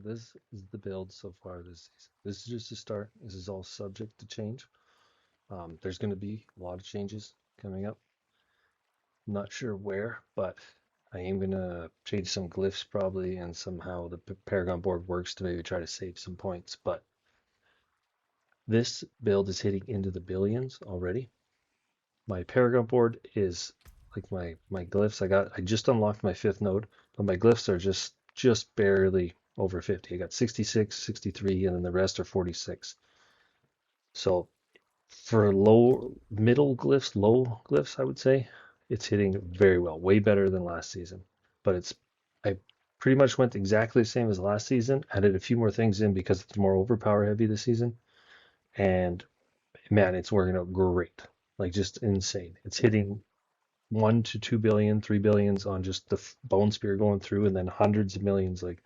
this is the build so far this season. This is just a start. This is all subject to change. There's going to be a lot of changes coming up. Not sure where, but I am going to change some glyphs probably, and somehow the Paragon board works to maybe try to save some points. But this build is hitting into the billions already. My Paragon board is like my glyphs. I just unlocked my 5th node, but my glyphs are just barely over 50. I got 66, 63, and then the rest are 46. So for middle glyphs, low glyphs, I would say it's hitting very well, way better than last season. But I pretty much went exactly the same as last season, added a few more things in because it's more overpower heavy this season. And man, it's working out great. Like just insane. It's hitting 1 to 2 billion, 3 billions on just the Bonespear going through, and then hundreds of millions, like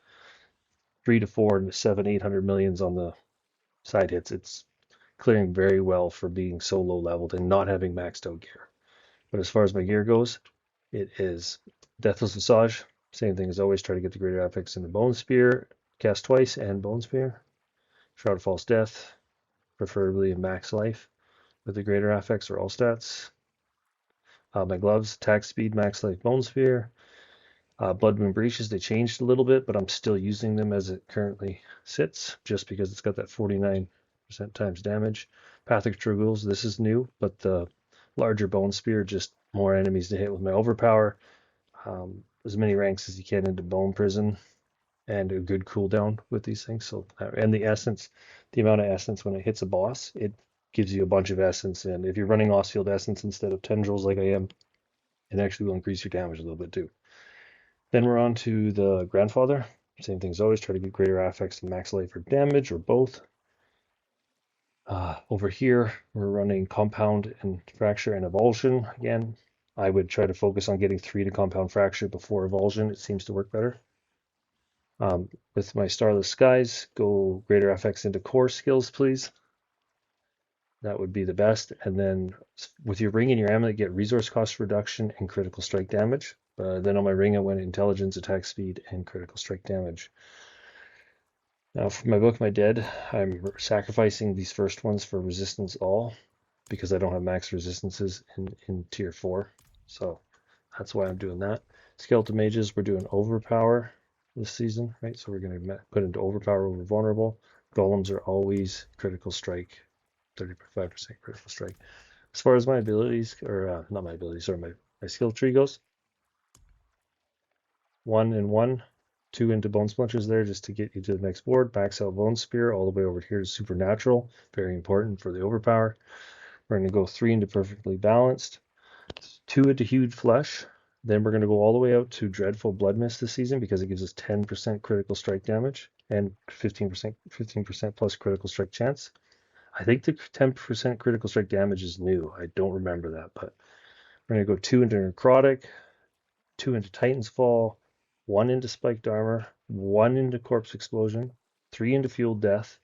3 to 4 and 7, 800 millions on the side hits. It's clearing very well for being so low leveled and not having maxed out gear. But as far as my gear goes, it is Deathless Visage. Same thing as always, try to get the greater affix in the Bonespear, cast twice, and Bonespear. Shroud of False Death, preferably in max life with the greater affix or all stats. My gloves, attack speed, max life, Bonespear. Blood Moon Breaches, they changed a little bit, but I'm still using them as it currently sits, just because it's got that 49% times damage. Path of True Ghouls, this is new, but the larger Bonespear, just more enemies to hit with my overpower. As many ranks as you can into Bone Prison, and a good cooldown with these things. So, and the essence, the amount of essence when it hits a boss, it gives you a bunch of essence. And if you're running Ostfield Essence instead of Tendrils like I am, it actually will increase your damage a little bit too. Then we're on to the Grandfather. Same thing as always, try to get greater affix and max life or damage, or both. Over here, we're running Compound and Fracture and Avulsion. Again, I would try to focus on getting 3 to Compound Fracture before Avulsion. It seems to work better. With my Starless Skies, go greater affix into core skills, please. That would be the best. And then with your ring and your amulet, get resource cost reduction and critical strike damage. Then on my ring, I went intelligence, attack speed, and critical strike damage. Now for my Book of My Dead, I'm sacrificing these first ones for resistance all because I don't have max resistances in tier 4. So that's why I'm doing that. Skeleton Mages, we're doing overpower this season, right? So we're going to put into overpower over vulnerable. Golems are always critical strike, 35% critical strike. As far as my abilities, or not my abilities, or my skill tree goes, 1 and 1, 2 into Bone Splinters there just to get you to the next board. Max out Bonespear all the way over here to Supernatural, very important for the overpower. We're going to go 3 into Perfectly Balanced, 2 into Hued Flesh. Then we're going to go all the way out to Dreadful Blood Mist this season because it gives us 10% critical strike damage and 15% plus critical strike chance. I think the 10% critical strike damage is new. I don't remember that, but we're going to go 2 into Necrotic, 2 into Titan's Fall, 1 into Spiked Armor, 1 into Corpse Explosion, 3 into Fueled Death.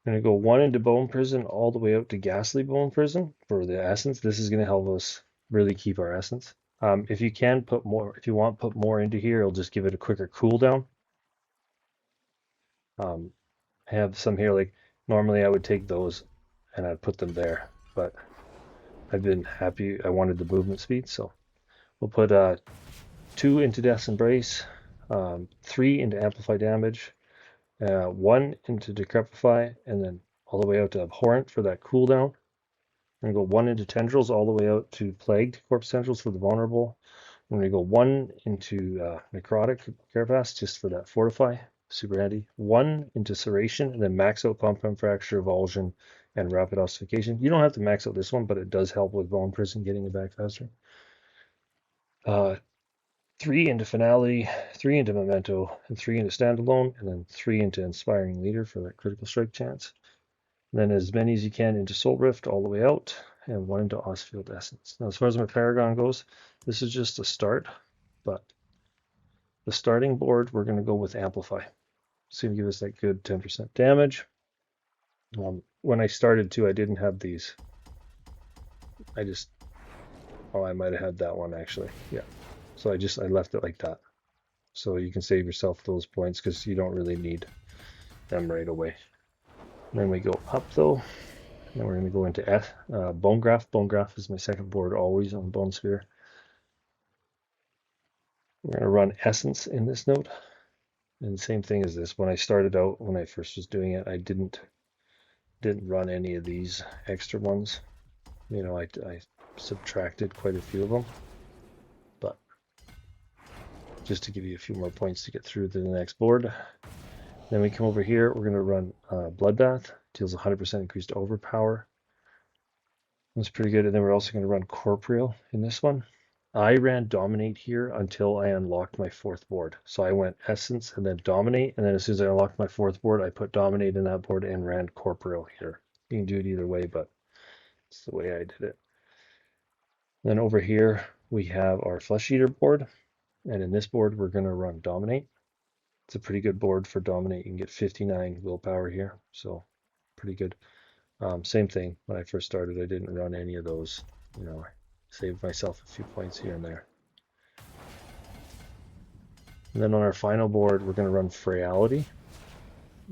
I'm going to go 1 into Bone Prison all the way out to Ghastly Bone Prison for the essence. This is going to help us really keep our essence. If you can put more, if you want, put more into here, it'll just give it a quicker cooldown. I have some here, like normally I would take those and I'd put them there, but I've been happy. I wanted the movement speed, so we'll put 2 into Death's Embrace, 3 into Amplify Damage, 1 into Decrepify, and then all the way out to Abhorrent for that cooldown. I'm going to go 1 into Tendrils all the way out to Plagued Corpse Tendrils for the vulnerable. I'm going to go 1 into Necrotic Carapace just for that Fortify, super handy. 1 into Serration, and then max out Compound Fracture, Avulsion, and Rapid Ossification. You don't have to max out this one, but it does help with Bone Prison getting it back faster. 3 into Finality, 3 into Memento, and 3 into Standalone, and then 3 into Inspiring Leader for that critical strike chance. And then as many as you can into Soul Rift all the way out, and 1 into Ostfield Essence. Now as far as my Paragon goes, this is just a start, but the starting board, we're going to go with Amplify. It's going to give us that good 10% damage. When I started too, I didn't have these. I might have had that one actually. Yeah. So I left it like that. So you can save yourself those points because you don't really need them right away. And then we go up though. Then we're going to go into Bone Graft. Bone Graft is my second board always on Bonespear. We're going to run Essence in this node. And same thing as this. When I started out, when I first was doing it, I didn't run any of these extra ones. You know, I subtracted quite a few of them. But just to give you a few more points to get through to the next board. Then we come over here, we're going to run Bloodbath. Deals 100% increased overpower. That's pretty good. And then we're also going to run Corporeal in this one. I ran Dominate here until I unlocked my fourth board. So I went Essence and then Dominate, and then as soon as I unlocked my fourth board, I put Dominate in that board and ran Corporeal here. You can do it either way, but it's the way I did it. Then over here, we have our Flesh Eater board, and in this board, we're going to run Dominate. It's a pretty good board for Dominate. You can get 59 willpower here, so pretty good. Same thing, when I first started, I didn't run any of those. You know, I saved myself a few points here and there. And then on our final board, we're going to run Frailty.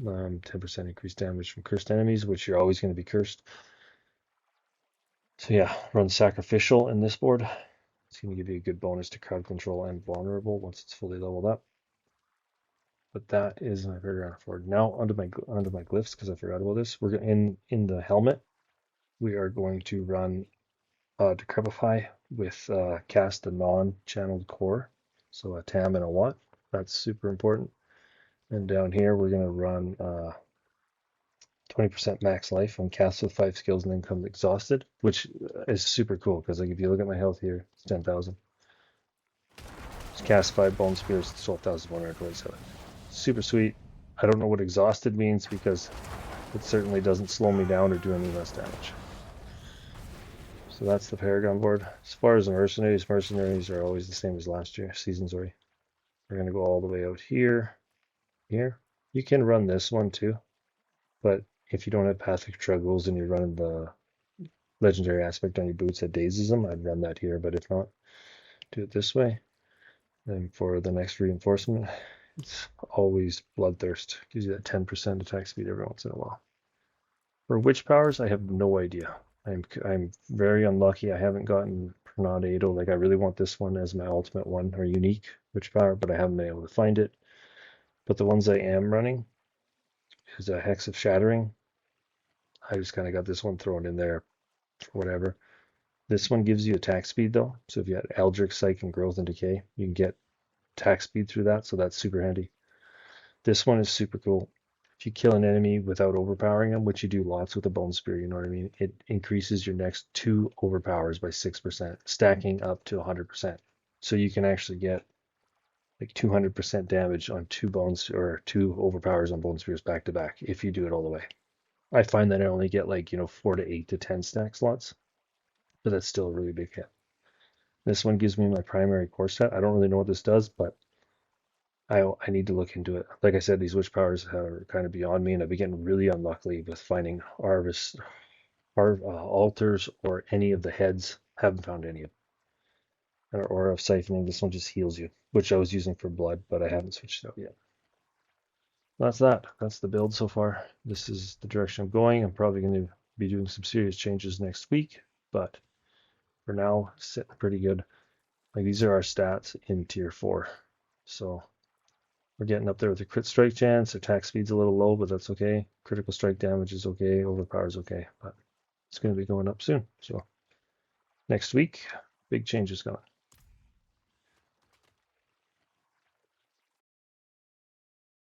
10% increased damage from cursed enemies, which you're always going to be cursed. So yeah, run Sacrificial in this board. It's going to give you a good bonus to crowd control and vulnerable once it's fully leveled up. But that is my Paragon board. Now onto my glyphs, because I forgot about this. We're in the helmet. We are going to run Decrepify with cast a non-channeled core, so a TAM and a Watt. That's super important. And down here we're going to run 20% max life when cast with 5 skills and then comes exhausted, which is super cool because like if you look at my health here, it's 10,000. Just cast 5 Bonespear, it's 12,127. Super sweet. I don't know what exhausted means because it certainly doesn't slow me down or do any less damage. So that's the Paragon board. As far as the mercenaries are always the same as last year, seasons already. We're going to go all the way out here. Here. You can run this one too, but if you don't have Path of Struggles and you're running the legendary aspect on your boots that dazes them, I'd run that here, but if not, do it this way. And for the next reinforcement, it's always Bloodthirst. Gives you that 10% attack speed every once in a while. For witch powers, I have no idea. I'm very unlucky. I haven't gotten Pronado. Like I really want this one as my ultimate one or unique witch power, but I haven't been able to find it. But the ones I am running is a Hex of Shattering. I just kind of got this one thrown in there for whatever. This one gives you attack speed though. So if you had Eldritch, Psych, and Growth and Decay, you can get attack speed through that. So that's super handy. This one is super cool. If you kill an enemy without overpowering them, which you do lots with a Bonespear, you know what I mean? It increases your next 2 overpowers by 6%, stacking up to 100%. So you can actually get like 200% damage on 2 bones or 2 overpowers on Bonespears back to back if you do it all the way. I find that I only get like, 4 to 8 to 10 stack slots, but that's still a really big hit. This one gives me my primary core set. I don't really know what this does, but I need to look into it. Like I said, these witch powers are kind of beyond me, and I've been getting really unlucky with finding altars or any of the heads. Haven't found any of them. Or of siphoning. This one just heals you, which I was using for blood, but I haven't switched it out yet. That's that. That's the build so far. This is the direction I'm going. I'm probably going to be doing some serious changes next week, but for now, sitting pretty good. Like these are our stats in tier 4. So we're getting up there with the crit strike chance. Attack speed's a little low, but that's okay. Critical strike damage is okay. Overpower is okay, but it's going to be going up soon. So next week, big changes coming.